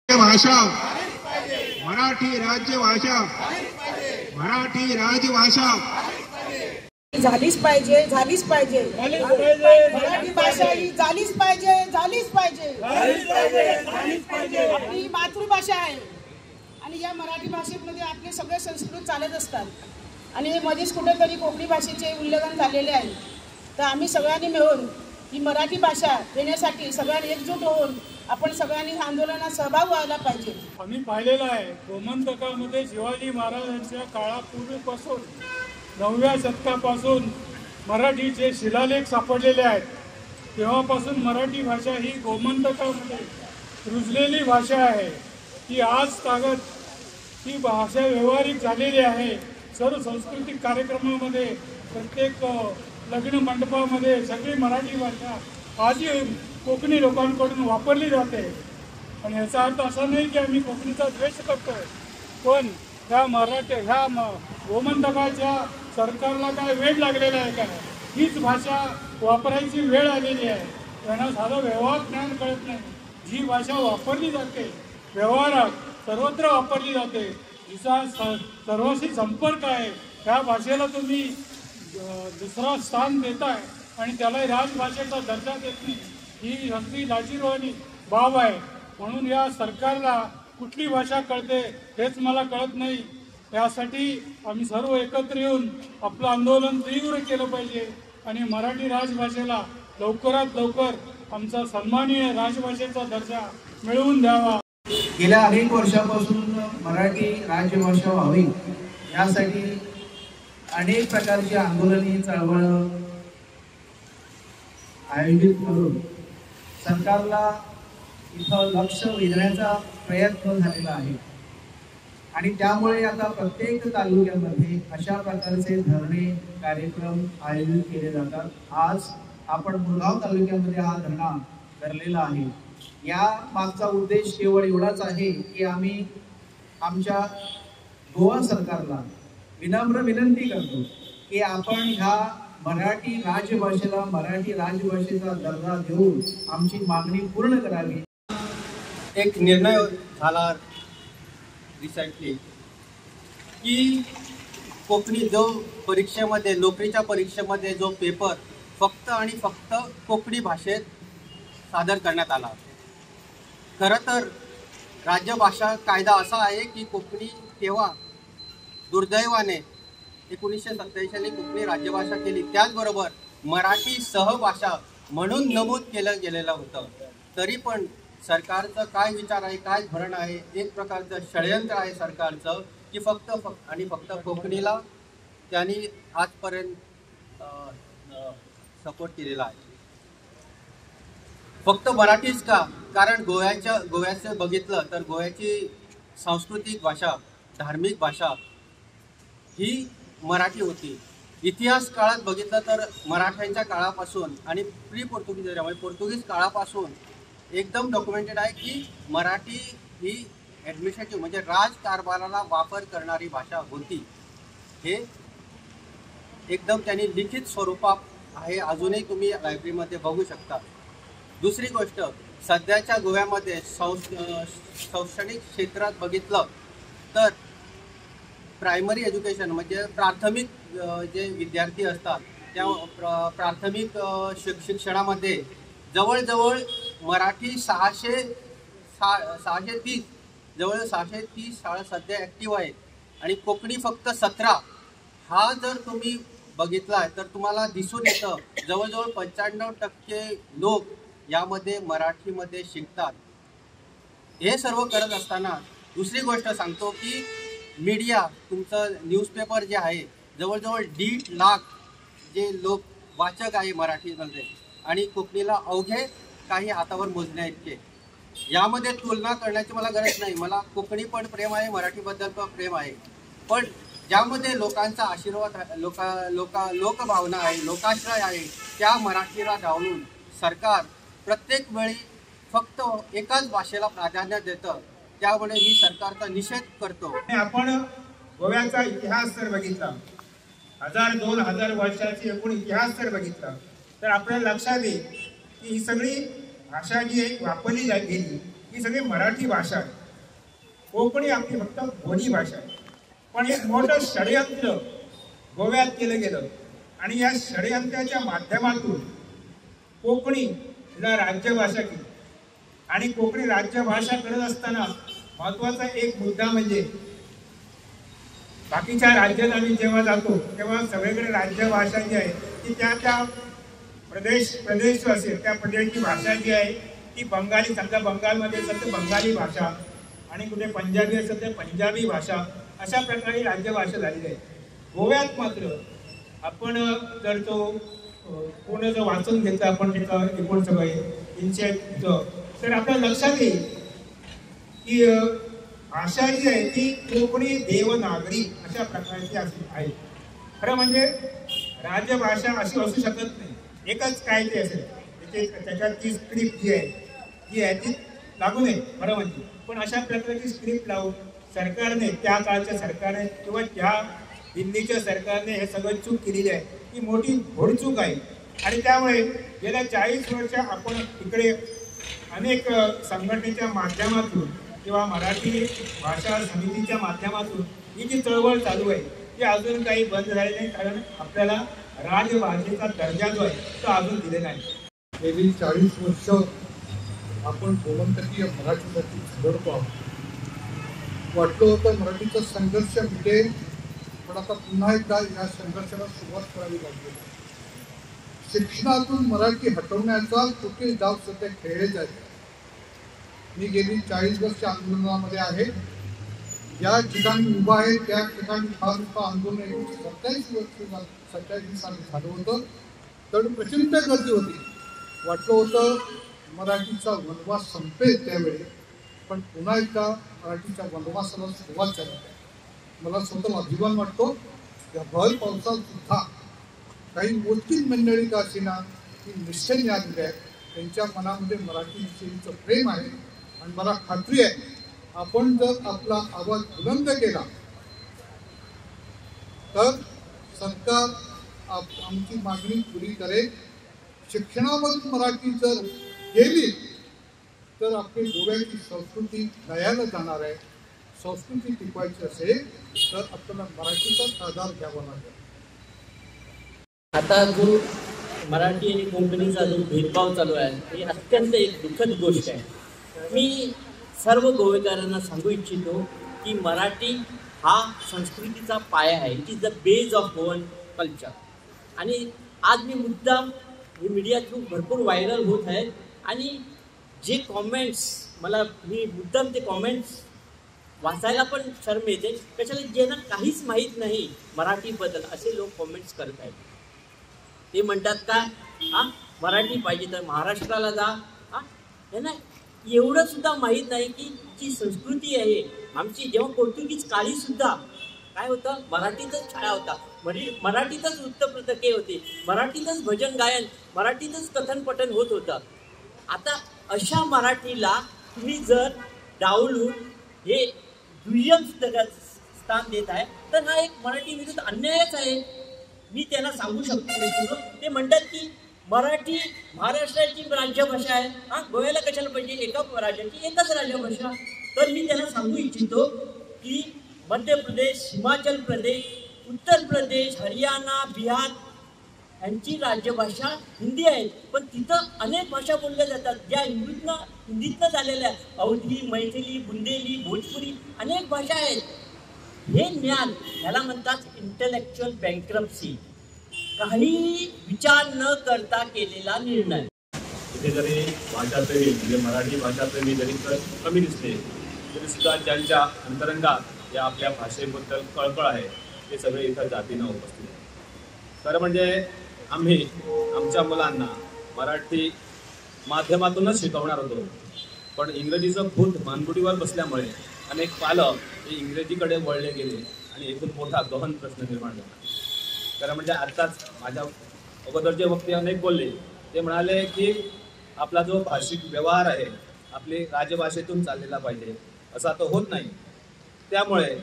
भाषा, मराठी राज्य भाषा, मराठी राजभाषा झालीच पाहिजे, झालीच पाहिजे। मराठी भाषा ही झालीच पाहिजे, झालीच पाहिजे। आपली मातृभाषा आहे आणि या मराठी भाषेमध्ये आपले सगळे संस्कृत चालत असतात आणि मध्येच कुठेतरी कोकणी भाषेचे उल्लंघन झालेले आहे। तर आम्ही सगळ्यांनी मिळून ही मराठी भाषा देण्यासाठी सगळ्यांनी एकजूट होऊन आपण सगळ्यांनी आंदोलनात सहभाग व्हायला पाहिजे। आम्ही पाहिलेलं आहे गोमंतकामध्ये शिवाजी महाराजांच्या काळापूर्वीपासून 9व्या शतकापासून मराठीचे शिलालेख सापडलेले आहेत। तेव्हापासून मराठी भाषा ही गोमंतकामध्ये रुजलेली भाषा आहे। ती आज तागत ही भाषा व्यावहारिक झालेली आहे। सर्व सांस्कृतिक कार्यक्रमामध्ये प्रत्येक लग्न मंडपामध्ये सगळी मराठी भाषा आजही कोकणी लोकांकडून वापरली जाते। आणि याचा अर्थ असा नाही की आम्ही कोकणीचा द्वेष करतोय, पण ह्या गोमंतकाच्या सरकारला काय वेळ लागलेला आहे का? हीच भाषा वापरायची वेळ आलेली आहे। त्यांना साधं व्यवहार ज्ञान कळत नाही। जी भाषा वापरली जाते व्यवहारात सर्वत्र वापरली जाते, जिचा सर्वांशी संपर्क आहे, त्या भाषेला तुम्ही दुसरा स्थान देताय आणि त्याला राजभाषेचा दर्जा देत नाही, ही अगदी लाजिरवाणी बाब आहे। म्हणून या सरकारला कुठली भाषा कळते हेच मला कळत नाही। यासाठी आम्ही सर्व एकत्र येऊन आपलं आंदोलन तीव्र केलं पाहिजे आणि मराठी राजभाषेला लवकरात लवकर आमचा सन्माननीय राजभाषेचा दर्जा मिळवून द्यावा। गेल्या अनेक वर्षापासून मराठी राजभाषा व्हावी यासाठी अनेक प्रकारची आंदोलने चळवळ आयोजित करून सरकारला इथं लक्ष वेधण्याचा प्रयत्न झालेला आहे आणि त्यामुळे आता प्रत्येक तालुक्यामध्ये अशा प्रकारचे धरणे कार्यक्रम आयोजित केले जातात। आज आपण मुरगाव तालुक्यामध्ये हा धरणा धरलेला आहे। या मागचा उद्देश केवळ एवढाच आहे की आम्ही आमच्या गोवा सरकारला विनम्र विनंती करतो की आपण ह्या मराठी राजभाषेला मराठी राजभाषेचा दर्जा देऊन आमची मागणी पूर्ण करावी। एक निर्णय झाला रिसेंटली की कोकणी जो परीक्षेमध्ये नोकरीच्या परीक्षेमध्ये जो पेपर फक्त आणि फक्त कोकणी भाषेत सादर करण्यात आला। खरं तर राज्यभाषा कायदा असा आहे की कोकणी तेव्हा दुर्दैवाने 1987 साली कोकणी राज्यभाषा केली, त्याचबरोबर मराठी सहभाषा म्हणून नमूद केलं गेलेलं होतं। तरी पण सरकारचं काय विचार आहे, काय धोरण आहे, एक प्रकारचं षडयंत्र आहे सरकारचं की फक्त कोकणीला त्यांनी आजपर्यंत सपोर्ट केलेला आहे। फक्त मराठीच का? कारण गोव्याचं बघितलं तर गोव्याची सांस्कृतिक भाषा धार्मिक भाषा ही मराठी होती। इतिहास काळात बघितलं तर मराठ्यांच्या काळापासून आणि प्री पोर्तुगीज म्हणजे पोर्तुगीज काळापासून एकदम डॉक्युमेंटेड आहे की मराठी ही ॲडमिनिस्ट्रेटिव्ह म्हणजे राजकारभाराला वापर करणारी भाषा होती। हे एकदम त्यांनी लिखित स्वरूपात आहे, अजूनही तुम्ही लायब्ररीमध्ये बघू शकता। दुसरी गोष्ट, सध्याच्या गोव्यामध्ये शैक्षणिक क्षेत्रात बघितलं तर प्रायमरी एज्युकेशन म्हणजे प्राथमिक जे विद्यार्थी असतात त्या प्राथमिक शिक्षणामध्ये जवळजवळ मराठी 630 जवळ 630 शाळा सध्या ॲक्टिव्ह आहेत आणि कोकणी फक्त 17। हा जर तुम्ही बघितला तर तुम्हाला दिसून येतं जवळजवळ 95% लोक यामध्ये मराठीमध्ये शिकतात। हे सर्व करत असताना दुसरी गोष्ट सांगतो की मीडिया तुमचं न्यूजपेपर जे आहे जवळजवळ 1.5 लाख जे लोक वाचक आहे मराठीमध्ये आणि कोकणीला अवघे काही हातावर मोजण्या इतके। यामध्ये तुलना करण्याची मला गरज नाही, मला कोकणी पण प्रेम आहे, मराठीबद्दल पण प्रेम आहे, पण ज्यामध्ये लोकांचा आशीर्वाद लोकभावना आहे, लोकाश्रय आहे, त्या मराठीला डावलून सरकार प्रत्येक वेळी फक्त एकाच भाषेला प्राधान्य देतं। त्यामुळे मी सरकारचा निषेध करतो। आपण गोव्याचा इतिहास जर बघितला 1000-2000 वर्षाची एकूण इतिहास जर बघितला तर आपल्याला लक्षात येईल की ही सगळी भाषा जी एक वापरली गेली ही सगळी मराठी भाषा आहे. कोकणी आपली फक्त बोली भाषा आहे. पण एक मोठं षडयंत्र गोव्यात केलं गेलं आणि या षडयंत्राच्या माध्यमातून कोकणीला राज्यभाषा केली. आणि कोकणी राज्यभाषा करत असताना महत्वाचा एक मुद्दा म्हणजे बाकीच्या राज्यात आम्ही जेव्हा जातो तेव्हा सगळीकडे राज्यभाषा जी आहे ती त्या प्रदेश असेल त्या प्रदेशची भाषा जी आहे ती बंगाली, समजा बंगालमध्ये असेल तर बंगाली भाषा आणि कुठे पंजाबी असेल तर पंजाबी भाषा, अशा प्रकारे राज्यभाषा झालेली आहे. गोव्यात मात्र आपण जर तो पूर्ण जर वाचून घेतलं आपण त्याचं एकूण सगळे इन्शेटचं, तर आपल्या लक्षात येईल की भाषा जी आहे ती कोकणी देवनागरी अशा प्रकारची आहे. खरं म्हणजे राजभाषा अशी असू शकत नाही, एकच काय ते असेल त्याच्यात ती स्क्रिप्ट जी आहे ती लागू नये खरं म्हणजे. पण अशा प्रकारची स्क्रिप्ट लावून सरकारने, त्या काळच्या सरकारने किंवा त्या दिल्लीच्या सरकारने हे सगळं चूक केलेली आहे. ही मोठी घोडचूक आहे. आणि त्यामुळे गेल्या 40 वर्ष आपण इकडे अनेक संघटनेच्या माध्यमातून किंवा मराठी भाषा समितीच्या माध्यमातून ही जी चळवळ चालू आहे ती अजून काही बंद झाली नाही. कारण आपल्याला राजभाषेचा दर्जा जो आहे तो अजून दिलेला नाही. गेली 40 वर्ष आपण गोमंतकीय मराठीसाठी झगडतो आहोत. वाटलं होतं मराठीचा संघर्ष मिटेल, पण आता पुन्हा एकदा या संघर्षाला सुरुवात करावी लागली. शिक्षणातून मराठी हटवण्याचा कुठे डाव सध्या खेळले जाईल. मी गेली 40 वर्ष आंदोलनामध्ये आहे. ज्या ठिकाणी उभा आहे त्या ठिकाणी फार मोठं आंदोलन 27 साली झालं होतं. तर प्रचंड गर्दी होती. वाटलं होतं मराठीचा वनवास संपेल त्यावेळी, पण पुन्हा एकदा मराठीच्या वनवासाला सुरुवात झाली. मला स्वतःला अभिमान वाटतो. या भर पावसात सुद्धा काही मोजकी मंडळी का असेना ती निश्चय आलेली आहे. त्यांच्या मनामध्ये मराठीविषयीचं प्रेम आहे. आणि मला खात्री आहे आपण जर आपला आवाज बुलंद केला तर सरकार आमची मागणी पुरी करेल. शिक्षणामधून मराठी जर गेली तर आपली गोव्याची संस्कृती लयाला जाणार आहे. संस्कृती टिकवायची असेल तर आपल्याला मराठीचाच आधार घ्यावा लागेल. आता जो मराठी आणि कोकणीचा जो भेदभाव चालू आहे ही अत्यंत एक दुःखद गोष्ट आहे. मी सर्व गोवेकरांना सांगू इच्छितो की मराठी हा संस्कृतीचा पाया आहे. It is the base of Goan culture. आणि आज मी मुद्दाम हे मीडिया थ्रू भरपूर व्हायरल होत आहेत आणि जे कॉमेंट्स मी मुद्दाम ते कॉमेंट्स वाचायला पण शर्म येते. कशाला ज्यांना काहीच माहीत नाही मराठीबद्दल असे लोक कॉमेंट्स करत आहेत. ते म्हणतात का मराठी पाहिजे तर महाराष्ट्राला जा. त्यांना एवढं सुद्धा माहीत नाही की जी संस्कृती आहे आमची. जेव्हा पोर्तुगीज काळीसुद्धा काय होतं, मराठीतच शाळा होता, मराठीतच वृत्तपत्रके होती, मराठीतच भजन गायन, मराठीतच कथन पठण होत होतं. आता अशा मराठीला तुम्ही जर डावलून हे दुय्यम स्थान देत आहे तर हा एक मराठी विरुद्ध अन्यायच आहे. मी त्यांना सांगू शकतो. ते म्हणतात की मराठी महाराष्ट्राची राजभाषा आहे. गोव्याला कशाला पाहिजे एका राज्याची एकच राजभाषा. तर मी त्यांना सांगू इच्छितो की मध्य प्रदेश, हिमाचल प्रदेश, उत्तर प्रदेश, हरियाणा, बिहार यांची राजभाषा हिंदी आहे. पण तिथं अनेक भाषा बोलल्या जातात ज्या हिंदीतनं झालेल्या आहेत. अवधी, मैथिली, बुंदेली, भोजपुरी अनेक भाषा आहेत. हे ज्ञान ह्याला म्हणतात इंटेलेक्च्युअल बँक्रप्सी. काही विचार न करता केलेला निर्णय. इथे जरी भाषाप्रेमी म्हणजे मराठी भाषाप्रेमी जरी कमी दिसले तरी सुद्धा ज्यांच्या अंतरंगात या आपल्या भाषेबद्दल कळकळ आहे ते सगळे इथं जातीनं उपस्थित आहेत. खरं म्हणजे आम्ही आमच्या मुलांना मराठी माध्यमातूनच शिकवणार होतो, पण इंग्रजीचं भूत मानगुडीवर बसल्यामुळे अनेक पालक हे इंग्रजीकडे वळले गेले आणि एकूण मोठा गहन प्रश्न निर्माण झाला. खरं म्हणजे आत्ताच माझ्या अगोदरचे वक्ते अनेक बोलले. ते म्हणाले की आपला जो भाषिक व्यवहार आहे आपली राजभाषेतून चाललेला पाहिजे, असा तो होत नाही. त्यामुळे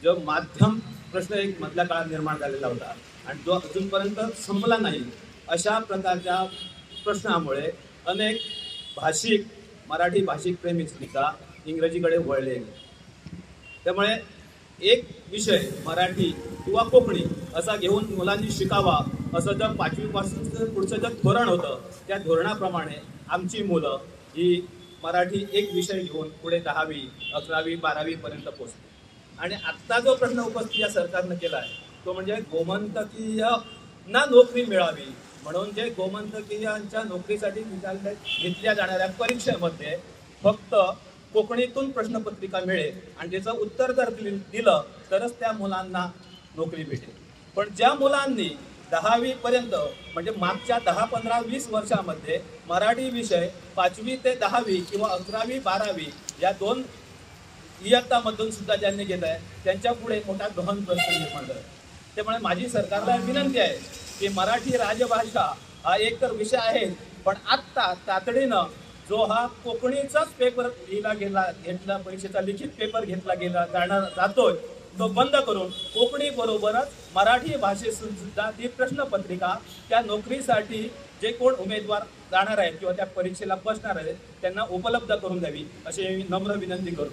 जो माध्यम प्रश्न एक मधल्या काळात निर्माण झालेला होता आणि जो अजूनपर्यंत संपला नाही, अशा प्रकारच्या प्रश्नामुळे अनेक भाषिक मराठी भाषिक प्रेमी सुद्धा इंग्रजीकडे वळले. त्यामुळे एक विषय मराठी किंवा कोकणी असा घेऊन मुलांनी शिकावा असं जर 5वी पासून पुढचं जर धोरण होतं त्या धोरणाप्रमाणे आमची मुलं ही मराठी एक विषय घेऊन पुढे 10वी 11वी 12वी पर्यंत पोहोचली. आणि आत्ता जो प्रश्न उपस्थित या सरकारनं केला आहे तो म्हणजे गोमंतकीय ना नोकरी मिळावी म्हणून जे गोमंतकीयांच्या नोकरीसाठी घेतल्या जाणाऱ्या परीक्षेमध्ये फक्त कोकणीतून प्रश्नपत्रिका मिळेल आणि त्याचं उत्तर जर दिलं तरच त्या मुलांना नोकरी भेटेल. पण ज्या मुलांनी 10वी पर्यंत म्हणजे मागच्या 10, 15, 20 वर्षामध्ये मराठी विषय 5वी ते 10वी किंवा 11वी 12वी या 2 इयत्तामधून सुद्धा ज्यांनी घेत आहे त्यांच्या पुढे मोठा गहन प्रश्न निर्माण झाला. त्यामुळे माझी सरकारला विनंती आहे की मराठी राजभाषा हा एक तर विषय आहे पण आत्ता तातडीनं जो हा कोकणीचाच पेपर घेतला परीक्षेचा लिखित पेपर घेतला जातोय तो बंद करून कोकणी बरोबरच मराठी भाषेत सुद्धा ती प्रश्नपत्रिका त्या नोकरीसाठी जे कोण उमेदवार जाणार आहेत किंवा त्या परीक्षेला बसणार आहेत त्यांना उपलब्ध करून द्यावी अशी मी नम्र विनंती करतो.